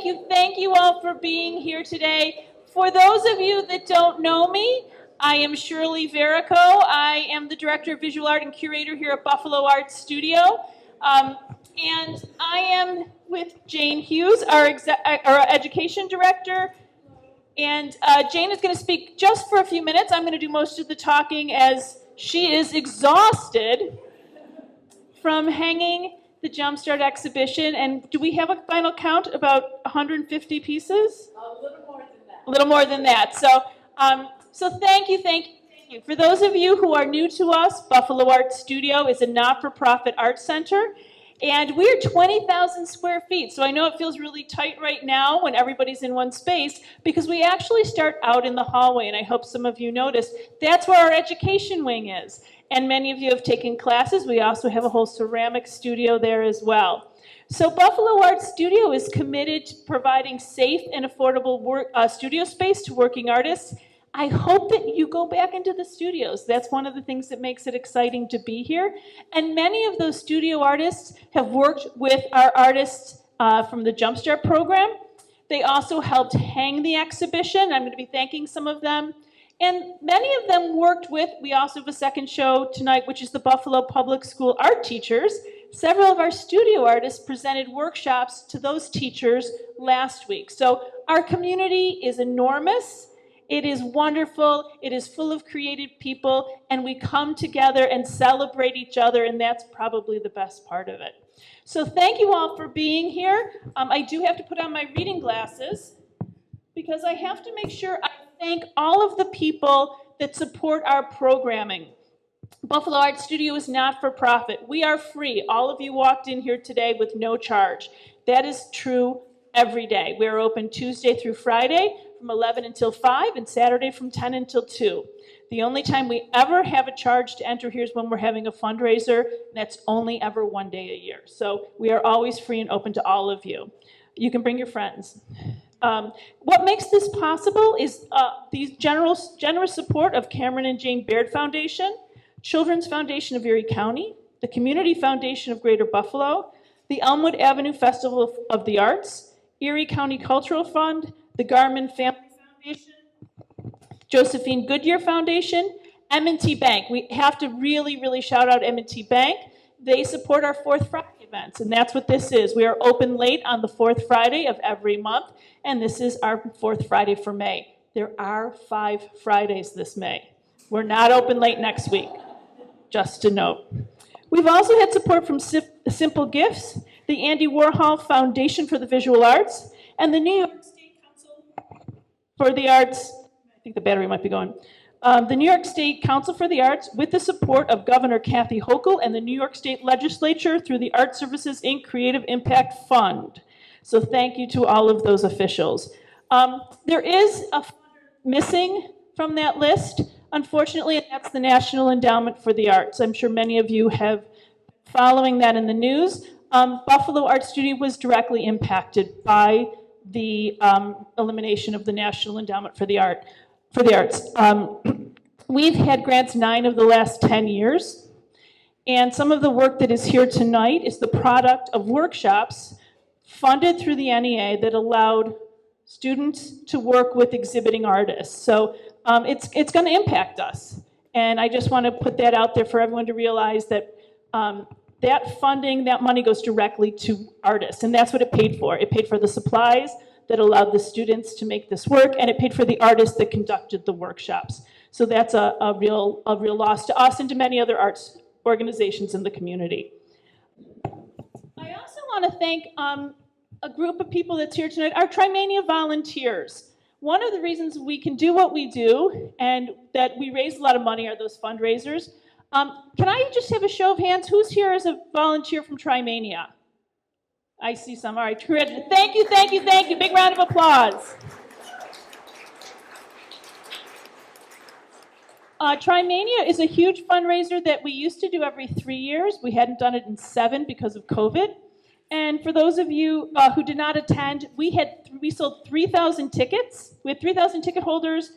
Thank you all for being here today. For those of you that don't know me, I am Shirley Verico. I am the Director of Visual Art and Curator here at Buffalo Art Studio. And I am with Jane Hughes, our Education Director. And Jane is going to speak just for a few minutes. I'm going to do most of the talking as she is exhausted from hanging the Jumpstart exhibition. And do we have a final count? About 150 pieces? A little more than that. A little more than that. So thank you. For those of you who are new to us, Buffalo Art Studio is a not-for-profit art center. And we're 20,000 square feet. So I know it feels really tight right now when everybody's in one space, because we actually start out in the hallway. And I hope some of you noticed, that's where our education wing is. And many of you have taken classes. We also have a whole ceramic studio there as well. So Buffalo Art Studio is committed to providing safe and affordable studio space to working artists. I hope that you go back into the studios. That's one of the things that makes it exciting to be here. And many of those studio artists have worked with our artists from the Jumpstart program. They also helped hang the exhibition. I'm going to be thanking some of them. And many of them worked with, we also have a second show tonight, which is the Buffalo Public School art teachers. Several of our studio artists presented workshops to those teachers last week. So our community is enormous. It is wonderful. It is full of creative people, and we come together and celebrate each other, and that's probably the best part of it. So thank you all for being here. I do have to put on my reading glasses because I have to make sure I thank all of the people that support our programming. Buffalo Art Studio is not for profit. We are free. All of you walked in here today with no charge. That is true every day. We are open Tuesday through Friday from 11 until 5 and Saturday from 10 until 2. The only time we ever have a charge to enter here is when we're having a fundraiser, and that's only ever one day a year. So we are always free and open to all of you. You can bring your friends. What makes this possible is the generous support of Cameron and Jane Baird Foundation, Children's Foundation of Erie County, the Community Foundation of Greater Buffalo, the Elmwood Avenue Festival of the Arts, Erie County Cultural Fund, the Garmin Family Foundation, Josephine Goodyear Foundation, M&T Bank. We have to really, really shout out M&T Bank. They support our Fourth Friday events, and that's what this is. We are open late on the fourth Friday of every month, and this is our fourth Friday for May. There are 5 Fridays this May. We're not open late next week, just to note. We've also had support from Simple Gifts, the Andy Warhol Foundation for the Visual Arts, and the New York State Council for the Arts. I think the battery might be going. The New York State Council for the Arts, with the support of Governor Kathy Hochul and the New York State Legislature through the Art Services, Inc. Creative Impact Fund. So thank you to all of those officials. There is a funder missing from that list, unfortunately, and that's the National Endowment for the Arts. I'm sure many of you have been following that in the news. Buffalo Art Studio was directly impacted by the elimination of the National Endowment for the Arts. We've had grants 9 of the last 10 years, and some of the work that is here tonight is the product of workshops funded through the NEA that allowed students to work with exhibiting artists. So it's going to impact us, and I just want to put that out there for everyone to realize that that funding, that money goes directly to artists, and that's what it paid for. It paid for the supplies that allowed the students to make this work, and it paid for the artists that conducted the workshops. So that's a real loss to us and to many other arts organizations in the community. I also want to thank a group of people that's here tonight, our Trimania volunteers. One of the reasons we can do what we do and that we raise a lot of money are those fundraisers. Can I just have a show of hands? Who's here as a volunteer from Trimania? I see some. All right. Thank you. Big round of applause. Trimania is a huge fundraiser that we used to do every 3 years. We hadn't done it in 7 because of COVID. And for those of you who did not attend, we sold 3,000 tickets. We had 3,000 ticket holders.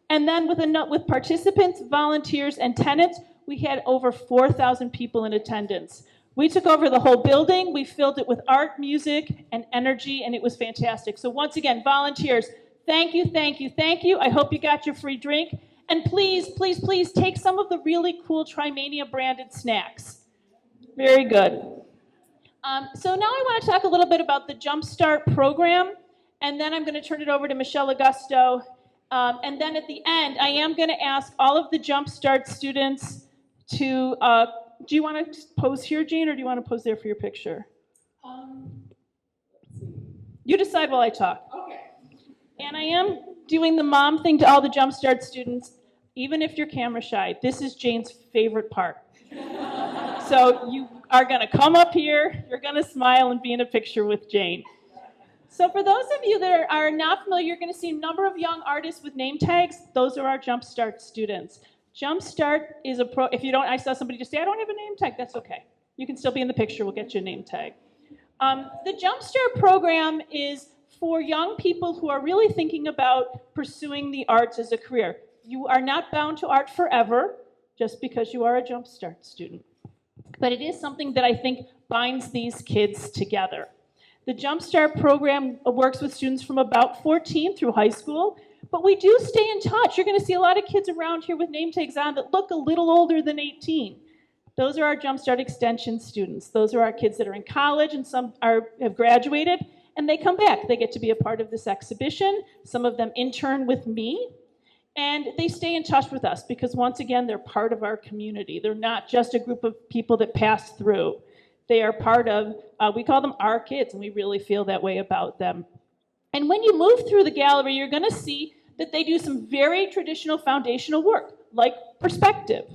And then with participants, volunteers, and tenants, we had over 4,000 people in attendance. We took over the whole building. We filled it with art, music, and energy, and it was fantastic. So once again, volunteers, thank you, thank you, thank you. I hope you got your free drink. And please, please, please take some of the really cool Trimania branded snacks. Very good. So now I want to talk a little bit about the Jumpstart program, and then I'm going to turn it over to Michelle Augusto. And then at the end, I am going to ask all of the Jumpstart students to, do you want to pose here, Jane, or do you want to pose there for your picture? You decide while I talk. Okay. And I am doing the mom thing to all the Jumpstart students, even if you're camera shy. This is Jane's favorite part. So you are going to come up here, you're going to smile and be in a picture with Jane. So for those of you that are not familiar, you're going to see a number of young artists with name tags. Those are our Jumpstart students. Jumpstart is a if you don't, I saw somebody just say, I don't have a name tag. That's okay. You can still be in the picture. We'll get you a name tag. The Jumpstart program is for young people who are really thinking about pursuing the arts as a career. You are not bound to art forever just because you are a Jumpstart student. But it is something that I think binds these kids together. The Jumpstart program works with students from about 14 through high school, but we do stay in touch. You're going to see a lot of kids around here with name tags on that look a little older than 18. Those are our Jumpstart Extension students. Those are our kids that are in college, and some have graduated, and they come back. They get to be a part of this exhibition. Some of them intern with me, and they stay in touch with us because, once again, they're part of our community. They're not just a group of people that pass through. They are part of, we call them our kids, and we really feel that way about them. And when you move through the gallery, you're going to see that they do some very traditional foundational work, like perspective.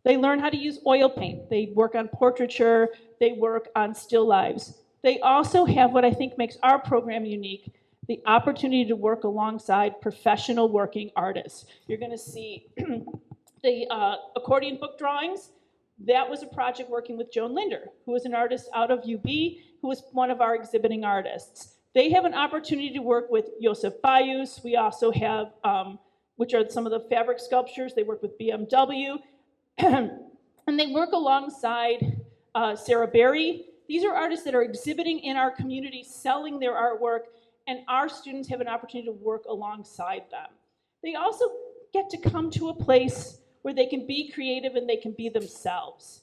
They learn how to use oil paint. They work on portraiture. They work on still lives. They also have what I think makes our program unique, the opportunity to work alongside professional working artists. You're going to see the accordion book drawings. That was a project working with Joan Linder, who was an artist out of UB, who was one of our exhibiting artists. They have an opportunity to work with Joseph Bayus. We also have, which are some of the fabric sculptures. They work with BMW. And they work alongside Sarah Berry. These are artists that are exhibiting in our community, selling their artwork, and our students have an opportunity to work alongside them. They also get to come to a place where they can be creative and they can be themselves.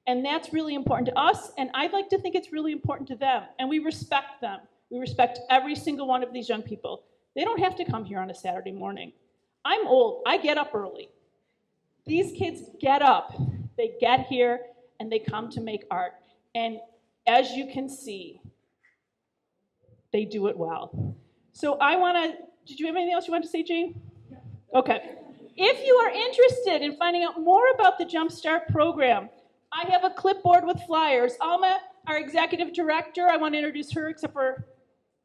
And that's really important to us, and I'd like to think it's really important to them. And we respect them. We respect every single one of these young people. They don't have to come here on a Saturday morning. I'm old. I get up early. These kids get up. They get here, and they come to make art. And as you can see, they do it well. So I want to, did you have anything else you want to say, Jane? Okay. If you are interested in finding out more about the Jumpstart program, I have a clipboard with flyers. Alma, our executive director, I want to introduce her, except for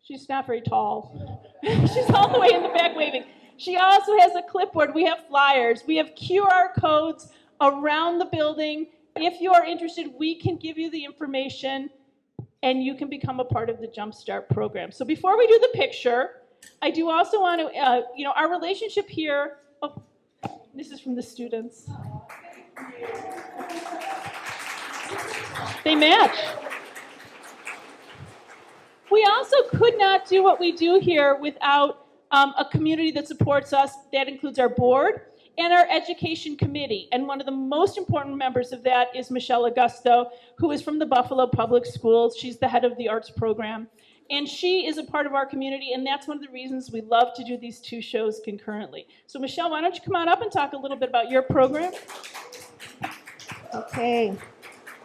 she's not very tall. She's all the way in the back waving. She also has a clipboard. We have flyers. We have QR codes around the building. If you are interested, we can give you the information, and you can become a part of the Jumpstart program. So before we do the picture, I do also want to, our relationship here, oh, this is from the students. They match. We also could not do what we do here without a community that supports us. That includes our board and our education committee. And one of the most important members of that is Michelle Augusto, who is from the Buffalo Public Schools. She's the head of the arts program. And she is a part of our community, and that's one of the reasons we love to do these two shows concurrently. So Michelle, why don't you come on up and talk a little bit about your program? Okay.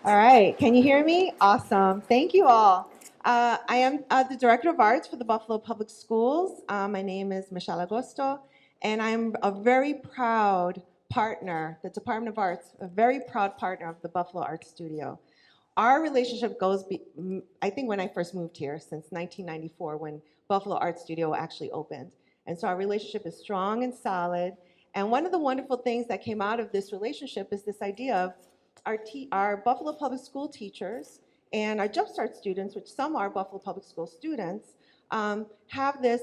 All right. Can you hear me? Awesome. Thank you all. I am the Director of Arts for the Buffalo Public Schools. My name is Michelle Augusto, and I'm a very proud partner, the Department of Arts, a very proud partner of the Buffalo Art Studio. Our relationship goes, I think when I first moved here, since 1994, when Buffalo Art Studio actually opened. And so our relationship is strong and solid. And one of the wonderful things that came out of this relationship is this idea of our Buffalo Public School teachers and our Jumpstart students, which some are Buffalo Public School students, have this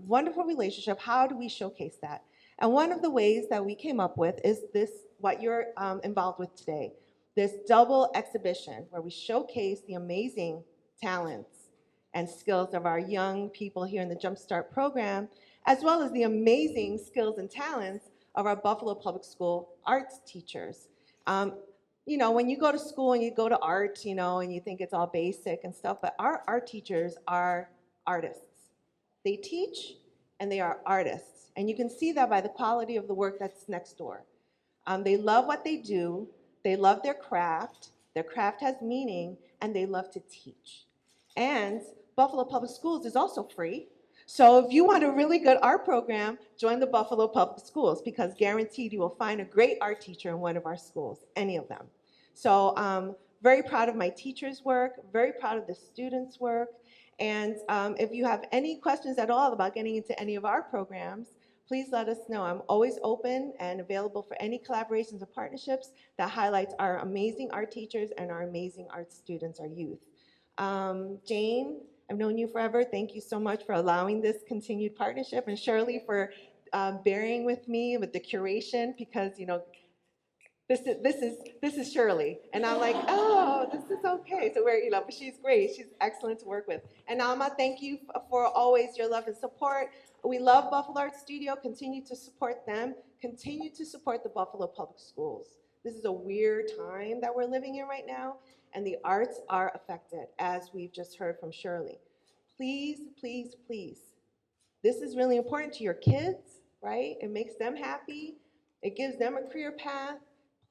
wonderful relationship. How do we showcase that? And one of the ways that we came up with is this, what you're involved with today. this double exhibition where we showcase the amazing talents and skills of our young people here in the Jumpstart program, as well as the amazing skills and talents of our Buffalo Public School arts teachers. You know, when you go to school and you go to art, you know, and you think it's all basic and stuff, but our art teachers are artists. They teach and they are artists. And you can see that by the quality of the work that's next door. They love what they do, they love their craft has meaning, and they love to teach. And Buffalo Public Schools is also free. So if you want a really good art program, join the Buffalo Public Schools, because guaranteed you will find a great art teacher in one of our schools, any of them. So very proud of my teachers' work, very proud of the students' work. And if you have any questions at all about getting into any of our programs, please let us know. I'm always open and available for any collaborations or partnerships that highlights our amazing art teachers and our amazing art students, our youth. Jane, I've known you forever. Thank you so much for allowing this continued partnership, and Shirley for bearing with me with the curation, because you know this is Shirley, and I'm like, oh, this is okay. So we're, you know, but she's great. She's excellent to work with. And Alma, thank you for always your love and support. We love Buffalo Art Studio. Continue to support them. Continue to support the Buffalo Public Schools. This is a weird time that we're living in right now, and the arts are affected, as we've just heard from Shirley. Please, please, please. This is really important to your kids, right? It makes them happy. It gives them a career path.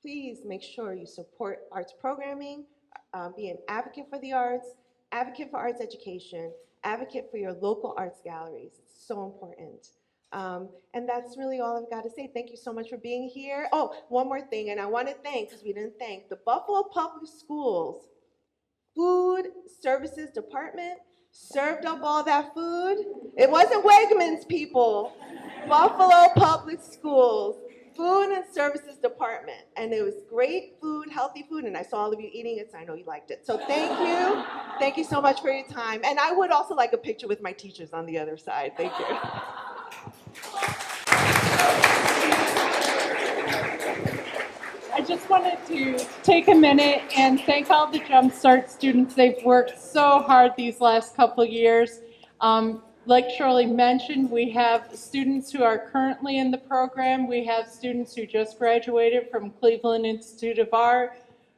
Please make sure you support arts programming, be an advocate for the arts, advocate for arts education, advocate for your local arts galleries. It's so important. And that's really all I've got to say. Thank you so much for being here. Oh, one more thing, and I want to thank, because we didn't thank, the Buffalo Public Schools Food Services Department served up all that food. It wasn't Wegmans, people. Buffalo Public Schools Food and Services Department. And it was great food, healthy food, and I saw all of you eating it, so I know you liked it. So thank you. Thank you so much for your time. And I would also like a picture with my teachers on the other side. Thank you. I just wanted to take a minute and thank all the Jumpstart students. They've worked so hard these last couple years. Like Shirley mentioned, we have students who are currently in the program. We have students who just graduated from Cleveland Institute of Art,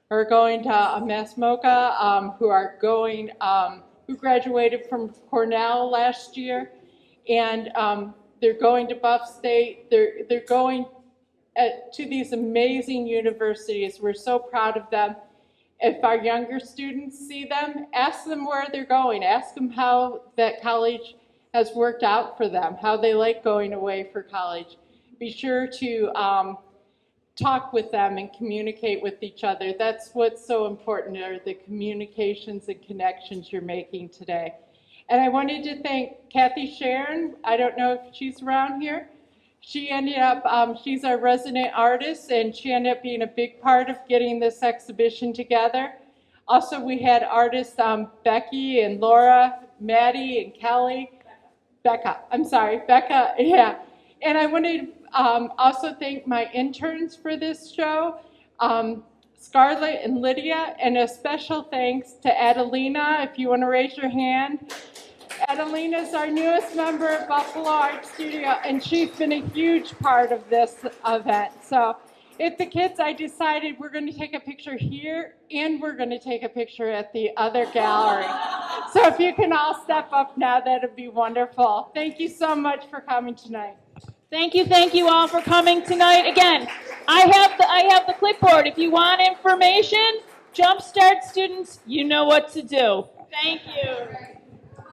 who are going to Mass MoCA, who graduated from Cornell last year, and they're going to Buff State. They're going to these amazing universities. We're so proud of them. If our younger students see them, ask them where they're going. Ask them how that college has worked out for them, how they like going away for college. Be sure to talk with them and communicate with each other. That's what's so important, are the communications and connections you're making today. And I wanted to thank Kathy Sharon. I don't know if she's around here. She ended up, she's our resident artist, and she ended up being a big part of getting this exhibition together. Also, we had artists Becky and Laura, Maddie and Kelly. Becca, yeah. And I wanted to also thank my interns for this show, Scarlett and Lydia, and a special thanks to Adelina, if you want to raise your hand. Adelina's our newest member of Buffalo Art Studio, and she's been a huge part of this event. So if the kids, I decided we're going to take a picture here, and we're going to take a picture at the other gallery. So if you can all step up now, that would be wonderful. Thank you so much for coming tonight. Thank you all for coming tonight. Again, I have the clipboard. If you want information, Jumpstart students, you know what to do. Thank you.